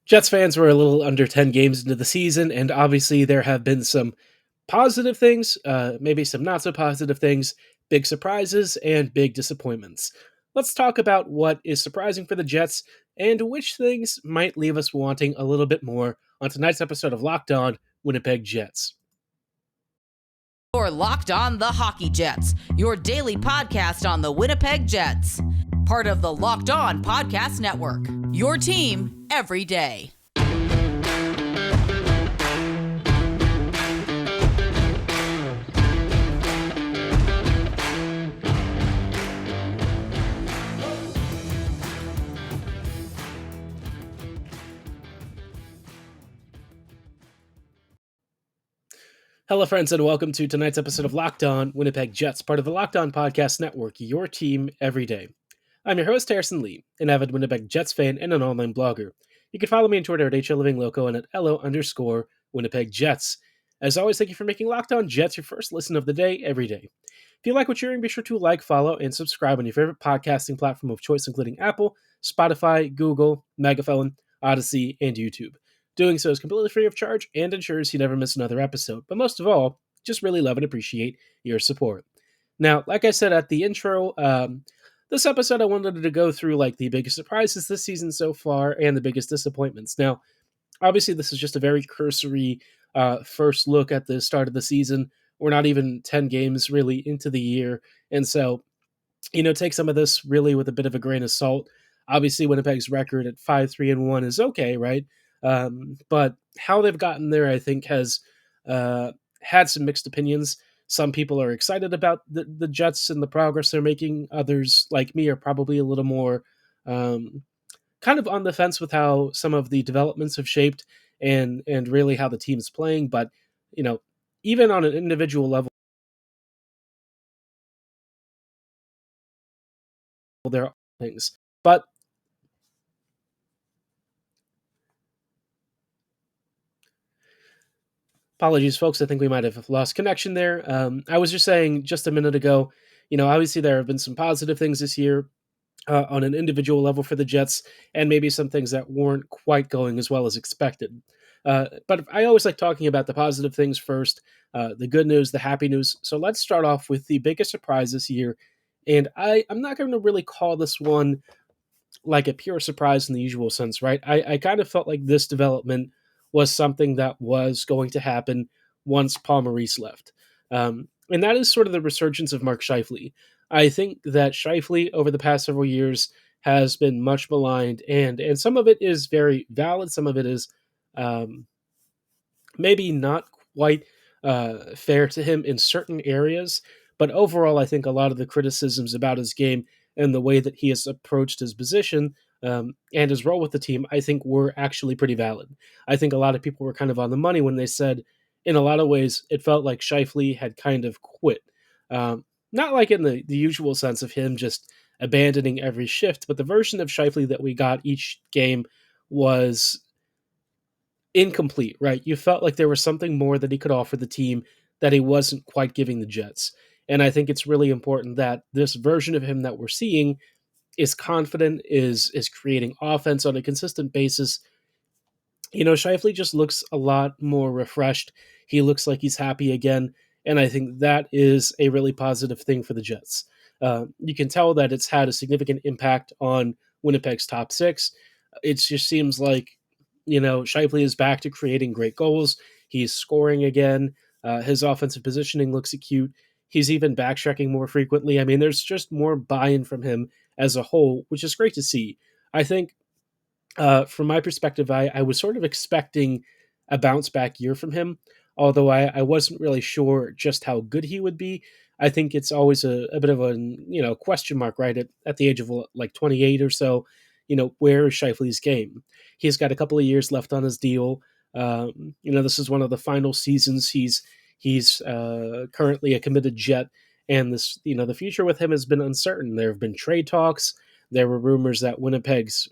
Jets fans were a little under 10 games into the season, and obviously there have been some positive things, maybe some not so positive things, big surprises, and big disappointments. Let's talk about what is surprising for the Jets and which things might leave us wanting a little bit more on tonight's episode of Locked On Winnipeg Jets. You're Locked On the Hockey Jets, your daily podcast on the Winnipeg Jets. Part of the Locked On Podcast Network, your team every day. Hello, friends, and welcome to tonight's episode of Locked On Winnipeg Jets, part of the Locked On Podcast Network, your team every day. I'm your host, Harrison Lee, an avid Winnipeg Jets fan and an online blogger. You can follow me on Twitter at HLivingLoco and at LO_Winnipeg Jets. As always, thank you for making Locked On Jets your first listen of the day every day. If you like what you're hearing, be sure to like, follow, and subscribe on your favorite podcasting platform of choice, including Apple, Spotify, Google, Megaphone, Odyssey, and YouTube. Doing so is completely free of charge and ensures you never miss another episode. But most of all, just really love and appreciate your support. Now, like I said at the intro, this episode I wanted to go through like the biggest surprises this season so far and the biggest disappointments. Now, obviously, this is just a very cursory first look at the start of the season. We're not even 10 games really into the year. And so, take some of this really with a bit of a grain of salt. Obviously, Winnipeg's record at 5-3-1 is okay, right? But how they've gotten there, I think, has had some mixed opinions. Some people are excited about the Jets and the progress they're making. Others, like me, are probably a little more kind of on the fence with how some of the developments have shaped and really how the team is playing. But, even on an individual level, there are things. But apologies, folks. I think we might have lost connection there. I was just saying just a minute ago, obviously there have been some positive things this year on an individual level for the Jets, and maybe some things that weren't quite going as well as expected. But I always like talking about the positive things first, the good news, the happy news. So let's start off with the biggest surprise this year. And I'm not going to really call this one like a pure surprise in the usual sense, right? I kind of felt like this development was something that was going to happen once Paul Maurice left. And that is sort of the resurgence of Mark Scheifele. I think that Scheifele over the past several years has been much maligned, and some of it is very valid. Some of it is maybe not quite fair to him in certain areas. But overall, I think a lot of the criticisms about his game and the way that he has approached his position and his role with the team, I think were actually pretty valid. I think a lot of people were kind of on the money when they said, in a lot of ways, it felt like Scheifele had kind of quit. Not like in the usual sense of him just abandoning every shift, but the version of Scheifele that we got each game was incomplete, right? You felt like there was something more that he could offer the team that he wasn't quite giving the Jets. And I think it's really important that this version of him that we're seeing is confident, is creating offense on a consistent basis. Scheifele just looks a lot more refreshed. He looks like he's happy again. And I think that is a really positive thing for the Jets. You can tell that it's had a significant impact on Winnipeg's top six. It just seems like, Scheifele is back to creating great goals. He's scoring again. His offensive positioning looks acute. He's even backtracking more frequently. I mean, there's just more buy-in from him as a whole, which is great to see. I think, from my perspective, I was sort of expecting a bounce-back year from him, although I wasn't really sure just how good he would be. I think it's always a bit of a question mark, right, at the age of like 28 or so. Where is Scheifele's game? He's got a couple of years left on his deal. This is one of the final seasons he's currently a committed Jet, and this, the future with him has been uncertain. There have been trade talks. There were rumors that Winnipeg's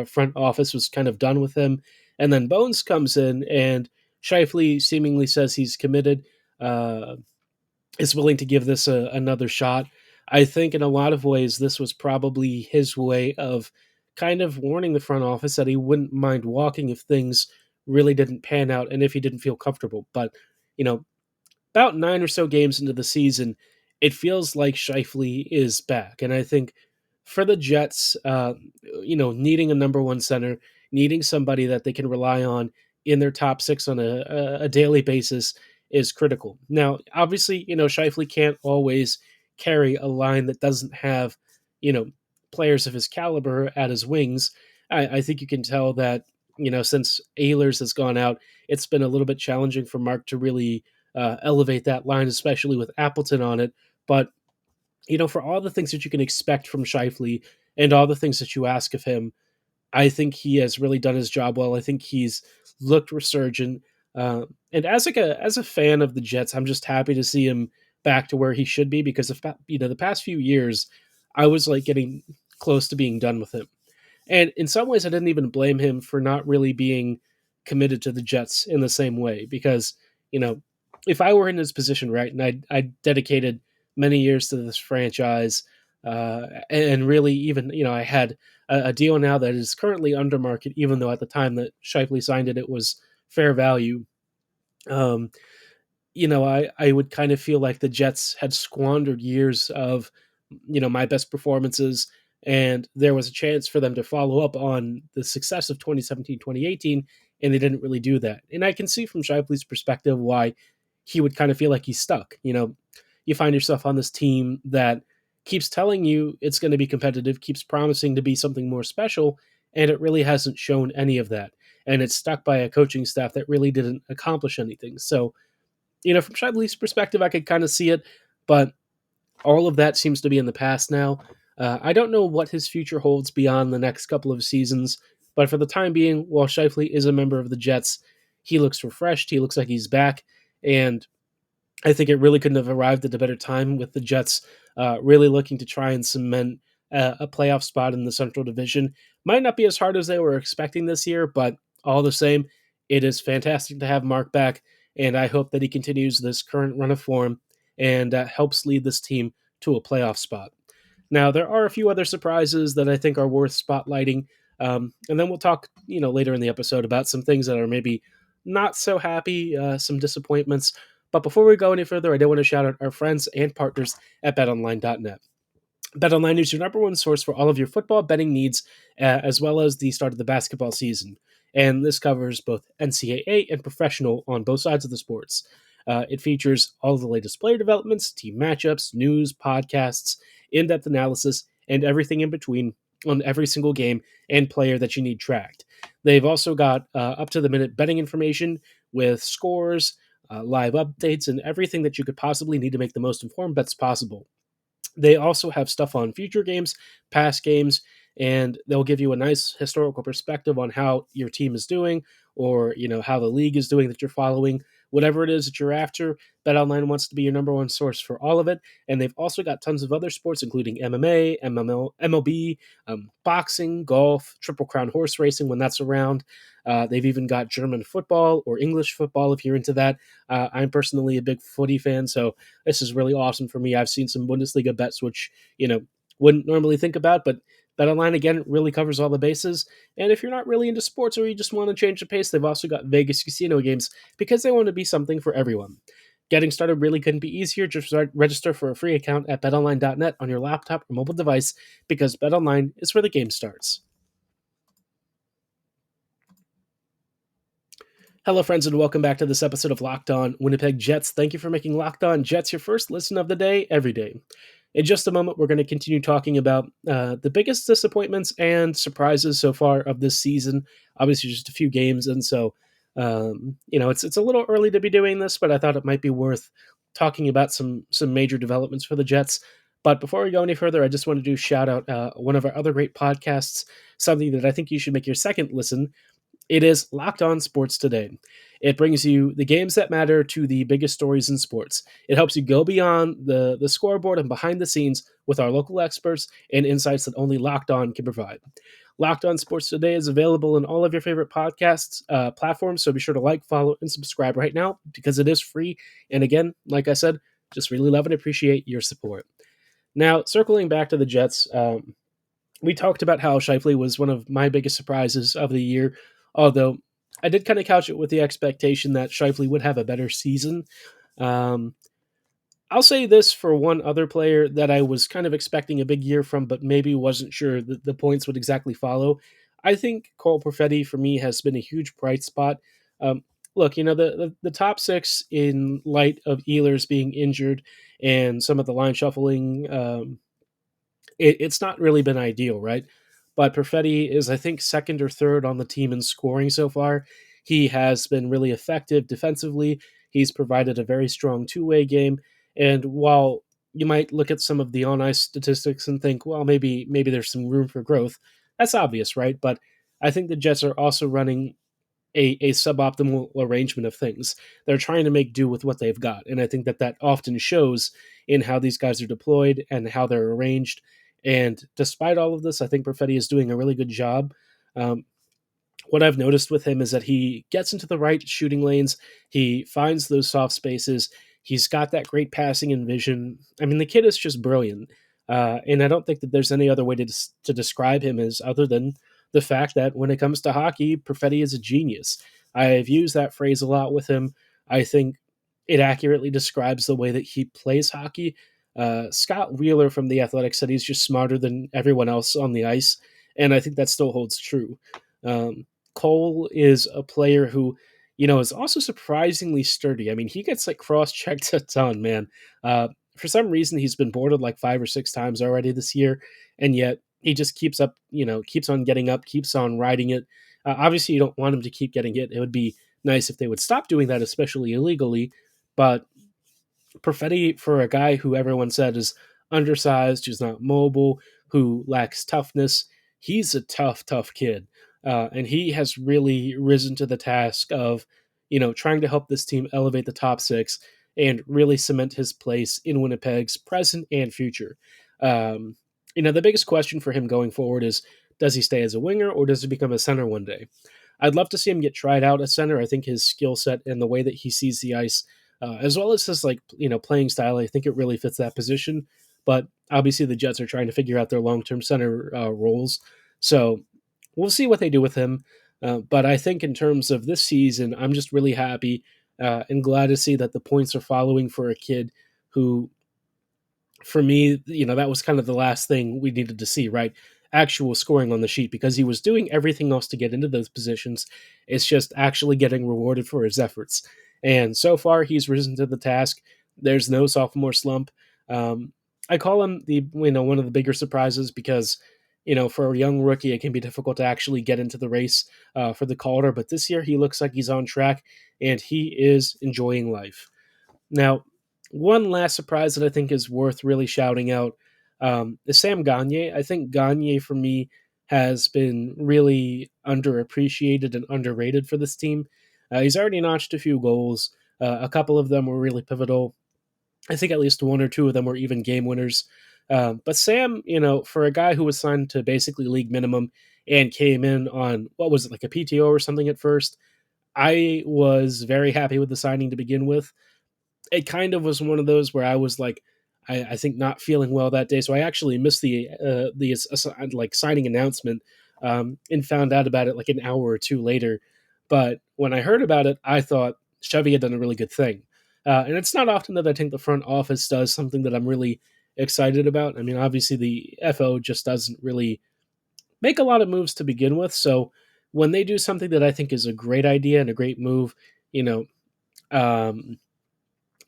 front office was kind of done with him, and then Bones comes in, and Scheifele seemingly says he's committed, is willing to give this another shot. I think in a lot of ways this was probably his way of kind of warning the front office that he wouldn't mind walking if things really didn't pan out and if he didn't feel comfortable. But, you know, about 9 or so games into the season, it feels like Scheifele is back. And I think for the Jets, needing a number one center, needing somebody that they can rely on in their top six on a daily basis is critical. Now, obviously, Scheifele can't always carry a line that doesn't have, you know, players of his caliber at his wings. I think you can tell that, since Ehlers has gone out, it's been a little bit challenging for Mark to really elevate that line, especially with Appleton on it. But for all the things that you can expect from Scheifele and all the things that you ask of him, I think he has really done his job well. I think he's looked resurgent. And as a fan of the Jets, I'm just happy to see him back to where he should be because the past few years, I was like getting close to being done with him. And in some ways, I didn't even blame him for not really being committed to the Jets in the same way because, if I were in his position, right, and I dedicated many years to this franchise, and really even, I had a deal now that is currently under market, even though at the time that Shifley signed it, it was fair value. Um, I would kind of feel like the Jets had squandered years of, my best performances, and there was a chance for them to follow up on the success of 2017, 2018, and they didn't really do that. And I can see from Shifley's perspective why he would kind of feel like he's stuck. You find yourself on this team that keeps telling you it's going to be competitive, keeps promising to be something more special, and it really hasn't shown any of that. And it's stuck by a coaching staff that really didn't accomplish anything. So, from Shively's perspective, I could kind of see it, but all of that seems to be in the past now. I don't know what his future holds beyond the next couple of seasons, but for the time being, while Scheifele is a member of the Jets, he looks refreshed. He looks like he's back, and I think it really couldn't have arrived at a better time with the Jets really looking to try and cement a playoff spot in the Central Division. Might not be as hard as they were expecting this year, but all the same, it is fantastic to have Mark back, and I hope that he continues this current run of form and helps lead this team to a playoff spot. Now, there are a few other surprises that I think are worth spotlighting, and then we'll talk, later in the episode about some things that are maybe not so happy, some disappointments. But before we go any further, I do want to shout out our friends and partners at BetOnline.net. BetOnline is your number one source for all of your football betting needs, as well as the start of the basketball season. And this covers both NCAA and professional on both sides of the sports. It features all of the latest player developments, team matchups, news, podcasts, in-depth analysis, and everything in between on every single game and player that you need tracked. They've also got up-to-the-minute betting information with scores, live updates, and everything that you could possibly need to make the most informed bets possible. They also have stuff on future games, past games, and they'll give you a nice historical perspective on how your team is doing or, how the league is doing that you're following. Whatever it is that you're after, BetOnline wants to be your number one source for all of it. And they've also got tons of other sports, including MMA, MLB, boxing, golf, Triple Crown horse racing when that's around. They've even got German football or English football if you're into that. I'm personally a big footy fan, so this is really awesome for me. I've seen some Bundesliga bets, which, wouldn't normally think about, but BetOnline, again, really covers all the bases. And if you're not really into sports or you just want to change the pace, they've also got Vegas casino games because they want to be something for everyone. Getting started really couldn't be easier. Just register for a free account at betonline.net on your laptop or mobile device because BetOnline is where the game starts. Hello, friends, and welcome back to this episode of Locked On Winnipeg Jets. Thank you for making Locked On Jets your first listen of the day every day. In just a moment, we're going to continue talking about the biggest disappointments and surprises so far of this season. Obviously, just a few games, and so it's a little early to be doing this, but I thought it might be worth talking about some major developments for the Jets. But before we go any further, I just wanted to shout out one of our other great podcasts, something that I think you should make your second listen. It is Locked On Sports Today. It brings you the games that matter to the biggest stories in sports. It helps you go beyond the scoreboard and behind the scenes with our local experts and insights that only Locked On can provide. Locked On Sports Today is available in all of your favorite podcasts platforms, so be sure to like, follow, and subscribe right now because it is free. And again, like I said, just really love and appreciate your support. Now, circling back to the Jets, We talked about how Scheifele was one of my biggest surprises of the year, although I did kind of couch it with the expectation that Scheifele would have a better season. Um, I'll say this for one other player that I was kind of expecting a big year from, but maybe wasn't sure that the points would exactly follow. I think Cole Perfetti for me has been a huge bright spot. Um, Look, the top six in light of Ehlers being injured and some of the line shuffling, it's not really been ideal, right? But Perfetti is, I think, second or third on the team in scoring so far. He has been really effective defensively. He's provided a very strong two-way game. And while you might look at some of the on-ice statistics and think, well, maybe there's some room for growth, that's obvious, right? But I think the Jets are also running a suboptimal arrangement of things. They're trying to make do with what they've got, and I think that often shows in how these guys are deployed and how they're arranged. And despite all of this, I think Perfetti is doing a really good job. Um, what I've noticed with him is that he gets into the right shooting lanes. He finds those soft spaces. He's got that great passing and vision. I mean, the kid is just brilliant. And I don't think that there's any other way to describe him as other than the fact that when it comes to hockey, Perfetti is a genius. I've used that phrase a lot with him. I think it accurately describes the way that he plays hockey. Scott Wheeler from The Athletic said he's just smarter than everyone else on the ice. And I think that still holds true. Um, Cole is a player who, is also surprisingly sturdy. I mean, he gets like cross checked a ton, man. For some reason, he's been boarded like 5 or 6 times already this year, and yet he just keeps up, keeps on getting up, keeps on riding it. Obviously, you don't want him to keep getting hit. It would be nice if they would stop doing that, especially illegally. But Perfetti, for a guy who everyone said is undersized, who's not mobile, who lacks toughness, he's a tough kid. And he has really risen to the task of, trying to help this team elevate the top six and really cement his place in Winnipeg's present and future. Um, the biggest question for him going forward is, does he stay as a winger or does he become a center one day? I'd love to see him get tried out at center. I think his skill set and the way that he sees the ice, as well as his playing style, I think it really fits that position. But obviously, the Jets are trying to figure out their long-term center roles, so we'll see what they do with him. But I think in terms of this season, I'm just really happy and glad to see that the points are following for a kid who, for me, that was kind of the last thing we needed to see, right? Actual scoring on the sheet, because he was doing everything else to get into those positions. It's just actually getting rewarded for his efforts. And so far, he's risen to the task. There's no sophomore slump. I call him one of the bigger surprises because, for a young rookie, it can be difficult to actually get into the race for the Calder. But this year, he looks like he's on track and he is enjoying life. Now, one last surprise that I think is worth really shouting out is Sam Gagner. I think Gagner, for me, has been really underappreciated and underrated for this team. He's already notched a few goals. A couple of them were really pivotal. I think at least one or two of them were even game winners. But Sam, for a guy who was signed to basically league minimum and came in on, what was it, like a PTO or something at first, I was very happy with the signing to begin with. It kind of was one of those where I was like, I think not feeling well that day, so I actually missed the signing announcement and found out about it like an hour or two later. But when I heard about it, I thought Chevy had done a really good thing, and it's not often that I think the front office does something that I'm really excited about. I mean, obviously the FO just doesn't really make a lot of moves to begin with, so when they do something that I think is a great idea and a great move, you know. Um,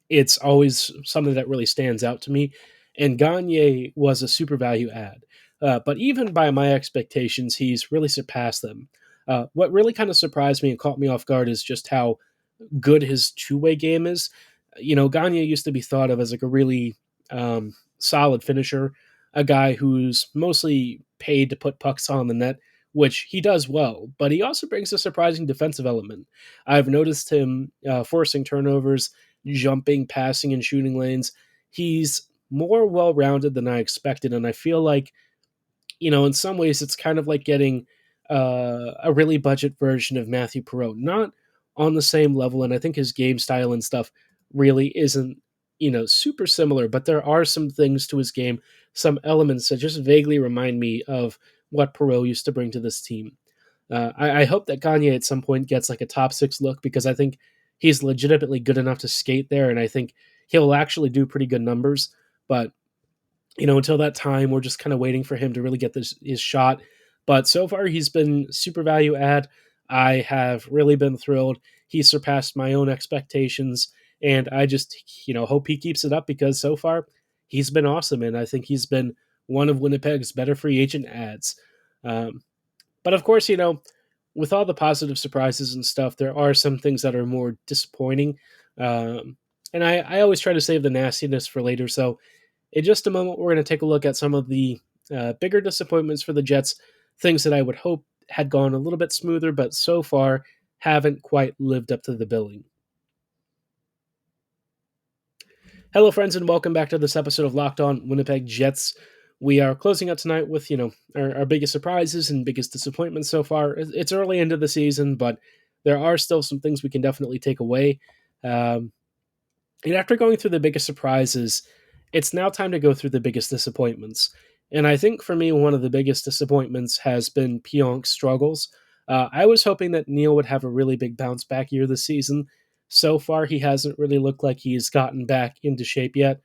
it's always something that really stands out to me. And Gagne was a super value add. But even by my expectations, he's really surpassed them. What really kind of surprised me and caught me off guard is just how good his two-way game is. Gagne used to be thought of as like a really solid finisher, a guy who's mostly paid to put pucks on the net, which he does well, but he also brings a surprising defensive element. I've noticed him forcing turnovers, jumping, passing, and shooting lanes. He's more well-rounded than I expected, and I feel like, in some ways it's kind of like getting a really budget version of Mathieu Perreault. Not on the same level, and I think his game style and stuff really isn't, super similar, but there are some things to his game, some elements that just vaguely remind me of what Perreault used to bring to this team. I hope that Gagner at some point gets like a top six look because I think he's legitimately good enough to skate there, and I think he'll actually do pretty good numbers. But until that time, we're just kind of waiting for him to really get his shot. But so far, he's been super value add. I have really been thrilled. He surpassed my own expectations, and I just hope he keeps it up because so far he's been awesome, and I think he's been one of Winnipeg's better free agent ads. Um, but of course, with all the positive surprises and stuff, there are some things that are more disappointing. And I always try to save the nastiness for later. So in just a moment, we're going to take a look at some of the bigger disappointments for the Jets, things that I would hope had gone a little bit smoother, but so far haven't quite lived up to the billing. Hello, friends, and welcome back to this episode of Locked On Winnipeg Jets. We are closing out tonight with, our biggest surprises and biggest disappointments so far. It's early into the season, but there are still some things we can definitely take away. And after going through the biggest surprises, it's now time to go through the biggest disappointments. And I think for me, one of the biggest disappointments has been Pionk's struggles. I was hoping that Neal would have a really big bounce back year this season. So far, he hasn't really looked like he's gotten back into shape yet.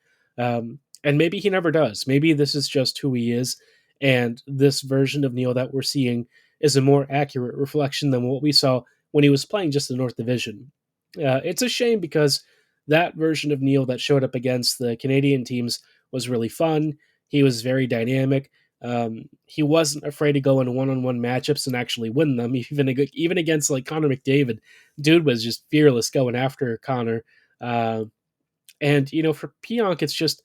And maybe he never does. Maybe this is just who he is. And this version of Neal that we're seeing is a more accurate reflection than what we saw when he was playing just the North Division. It's a shame because that version of Neal that showed up against the Canadian teams was really fun. He was very dynamic. He wasn't afraid to go in one-on-one matchups and actually win them, even against like Connor McDavid. Dude was just fearless going after Connor. And for Pionk, it's just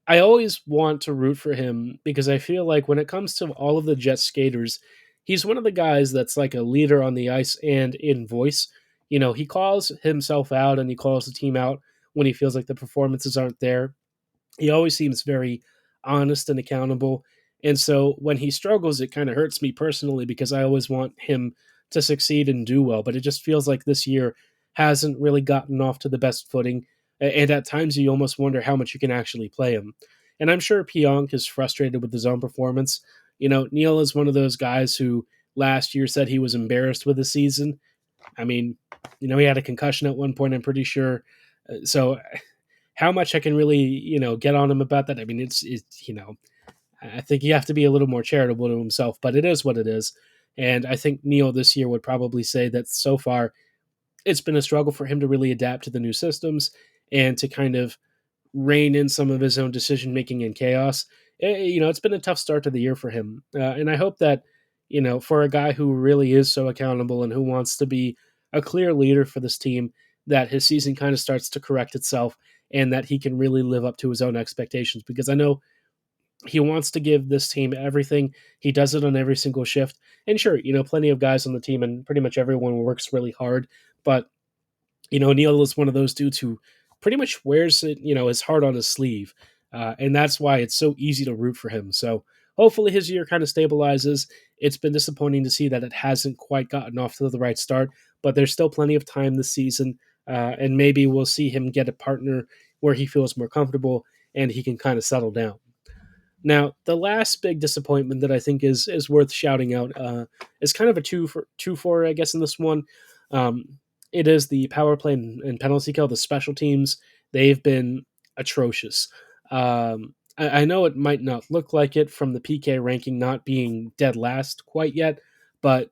I always want to root for him because I feel like when it comes to all of the Jet skaters, he's one of the guys that's like a leader on the ice and in voice. He calls himself out and he calls the team out when he feels like the performances aren't there. He always seems very honest and accountable. And so when he struggles, it kind of hurts me personally because I always want him to succeed and do well. But it just feels like this year hasn't really gotten off to the best footing. And at times you almost wonder how much you can actually play him. And I'm sure Pionk is frustrated with his own performance. Neal is one of those guys who last year said he was embarrassed with the season. I mean, he had a concussion at one point, I'm pretty sure. So how much I can really, get on him about that. I mean, it's I think you have to be a little more charitable to himself, but it is what it is. And I think Neal this year would probably say that so far it's been a struggle for him to really adapt to the new systems and to kind of rein in some of his own decision making and chaos. It's been a tough start to the year for him. And I hope that, for a guy who really is so accountable and who wants to be a clear leader for this team, that his season kind of starts to correct itself and that he can really live up to his own expectations. Because I know he wants to give this team everything. He does it on every single shift. And sure, plenty of guys on the team and pretty much everyone works really hard. But, Neal is one of those dudes who pretty much wears it, his heart on his sleeve. And that's why it's so easy to root for him. So hopefully his year kind of stabilizes. It's been disappointing to see that it hasn't quite gotten off to the right start, but there's still plenty of time this season. And maybe we'll see him get a partner where he feels more comfortable and he can kind of settle down. Now, the last big disappointment that I think is worth shouting out is kind of a two for I guess in this one. It is the power play and penalty kill, the special teams. They've been atrocious. I know it might not look like it from the PK ranking not being dead last quite yet, but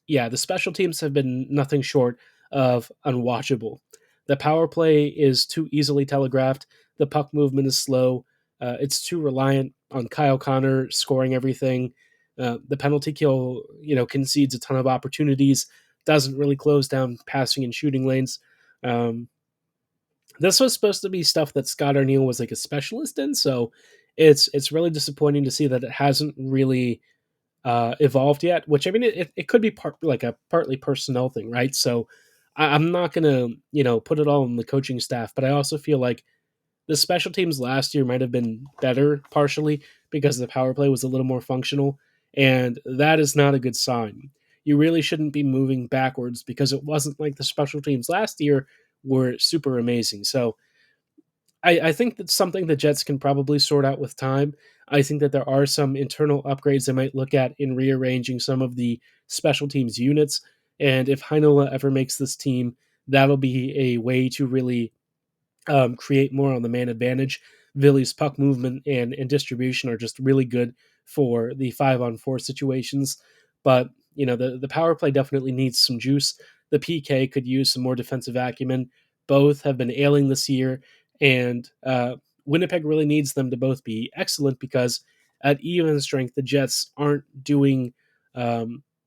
yeah, the special teams have been nothing short of unwatchable. The power play is too easily telegraphed. The puck movement is slow. It's too reliant on Kyle Connor scoring everything. The penalty kill, concedes a ton of opportunities, doesn't really close down passing and shooting lanes. This was supposed to be stuff that Scott Arniel was like a specialist in, so it's really disappointing to see that it hasn't really evolved yet. Which I mean, it could be partly personnel thing, right? So I'm not gonna put it all on the coaching staff, but I also feel like the special teams last year might have been better partially because the power play was a little more functional, and that is not a good sign. You really shouldn't be moving backwards because it wasn't like the special teams last year were super amazing. So I think that's something the Jets can probably sort out with time. I think that there are some internal upgrades they might look at in rearranging some of the special teams units. And if Heinola ever makes this team, that'll be a way to really create more on the man advantage. Villy's puck movement and distribution are just really good for the 5-on-4 situations. But, the power play definitely needs some juice. The PK could use some more defensive acumen. Both have been ailing this year, and Winnipeg really needs them to both be excellent because at even strength, the Jets aren't doing a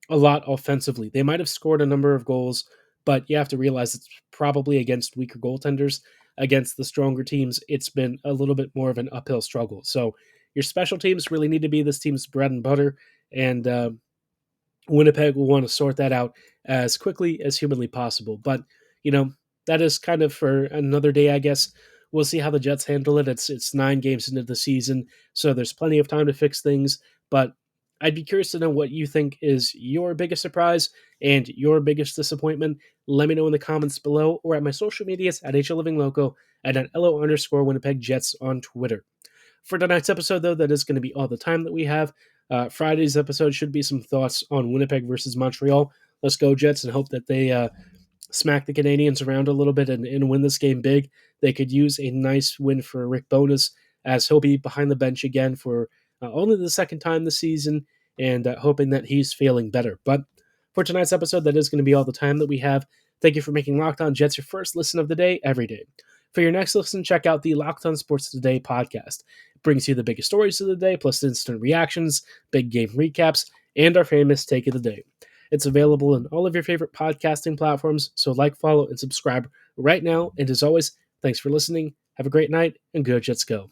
lot offensively. They might have scored a number of goals, but you have to realize it's probably against weaker goaltenders. Against the stronger teams, it's been a little bit more of an uphill struggle. So your special teams really need to be this team's bread and butter, and Winnipeg will want to sort that out as quickly as humanly possible. But you know that is kind of for another day, I guess. We'll see how the Jets handle it. It's 9 games into the season, so there's plenty of time to fix things. But I'd be curious to know what you think is your biggest surprise and your biggest disappointment. Let me know in the comments below or at my social medias at HLivingLoco and at LO_Winnipeg Jets on Twitter. For tonight's episode, though, that is going to be all the time that we have. Friday's episode should be some thoughts on Winnipeg versus Montreal. Let's go, Jets, and hope that they smack the Canadians around a little bit and win this game big. They could use a nice win for Rick Bowness, as he'll be behind the bench again for only the second time this season, and hoping that he's feeling better. But for tonight's episode, that is going to be all the time that we have. Thank you for making Locked On Jets your first listen of the day every day. For your next listen, check out the Locked On Sports Today podcast. It brings you the biggest stories of the day, plus instant reactions, big game recaps, and our famous take of the day. It's available in all of your favorite podcasting platforms, so like, follow, and subscribe right now. And as always, thanks for listening. Have a great night, and go Jets go.